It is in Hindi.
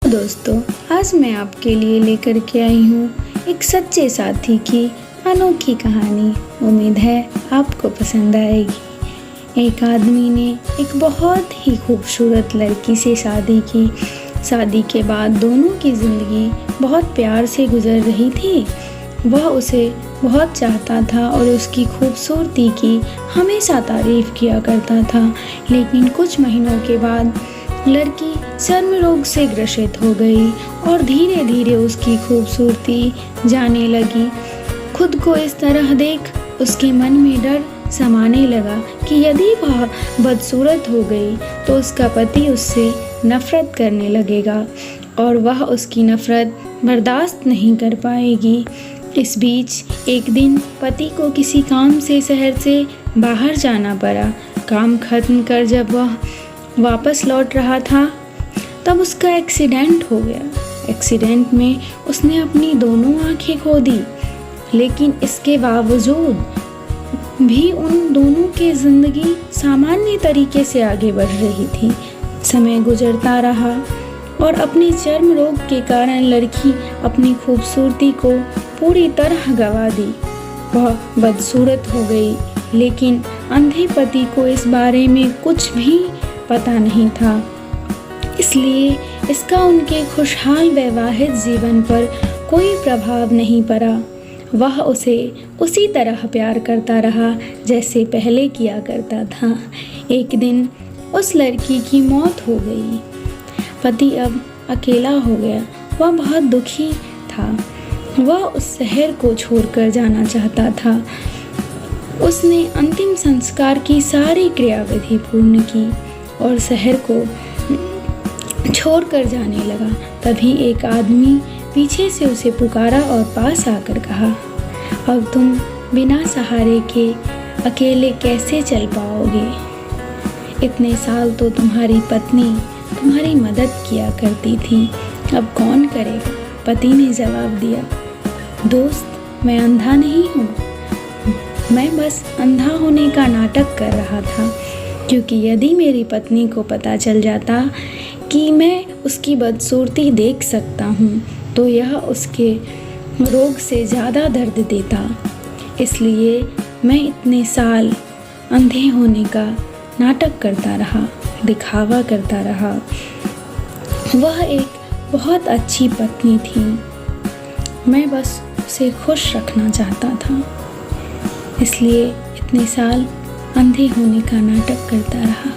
दोस्तों, आज मैं आपके लिए लेकर के आई हूँ एक सच्चे साथी की अनोखी कहानी। उम्मीद है आपको पसंद आएगी। एक आदमी ने एक बहुत ही खूबसूरत लड़की से शादी की। शादी के बाद दोनों की ज़िंदगी बहुत प्यार से गुजर रही थी। वह उसे बहुत चाहता था और उसकी खूबसूरती की हमेशा तारीफ़ किया करता था। लेकिन कुछ महीनों के बाद लड़की चर्म रोग से ग्रसित हो गई और धीरे धीरे उसकी खूबसूरती जाने लगी। खुद को इस तरह देख उसके मन में डर समाने लगा कि यदि वह बदसूरत हो गई तो उसका पति उससे नफरत करने लगेगा और वह उसकी नफरत बर्दाश्त नहीं कर पाएगी। इस बीच एक दिन पति को किसी काम से शहर से बाहर जाना पड़ा। काम खत्म कर जब वह वापस लौट रहा था तब उसका एक्सीडेंट हो गया। एक्सीडेंट में उसने अपनी दोनों आंखें खो दी, लेकिन इसके बावजूद भी उन दोनों की ज़िंदगी सामान्य तरीके से आगे बढ़ रही थी। समय गुजरता रहा और अपने चर्म रोग के कारण लड़की अपनी खूबसूरती को पूरी तरह गंवा दी। वह बदसूरत हो गई, लेकिन अंधे पति को इस बारे में कुछ भी पता नहीं था, इसलिए इसका उनके खुशहाल वैवाहिक जीवन पर कोई प्रभाव नहीं पड़ा। वह उसे उसी तरह प्यार करता रहा जैसे पहले किया करता था। एक दिन उस लड़की की मौत हो गई। पति अब अकेला हो गया। वह बहुत दुखी था। वह उस शहर को छोड़कर जाना चाहता था। उसने अंतिम संस्कार की सारी क्रियाविधि पूर्ण की और शहर को छोड़कर जाने लगा। तभी एक आदमी पीछे से उसे पुकारा और पास आकर कहा, अब तुम बिना सहारे के अकेले कैसे चल पाओगे? इतने साल तो तुम्हारी पत्नी तुम्हारी मदद किया करती थी, अब कौन करेगा? पति ने जवाब दिया, दोस्त, मैं अंधा नहीं हूँ। मैं बस अंधा होने का नाटक कर रहा था, क्योंकि यदि मेरी पत्नी को पता चल जाता कि मैं उसकी बदसूरती देख सकता हूँ तो यह उसके रोग से ज़्यादा दर्द देता। इसलिए मैं इतने साल अंधे होने का नाटक करता रहा, दिखावा करता रहा। वह एक बहुत अच्छी पत्नी थी। मैं बस उसे खुश रखना चाहता था, इसलिए इतने साल अंधे होने का नाटक करता रहा।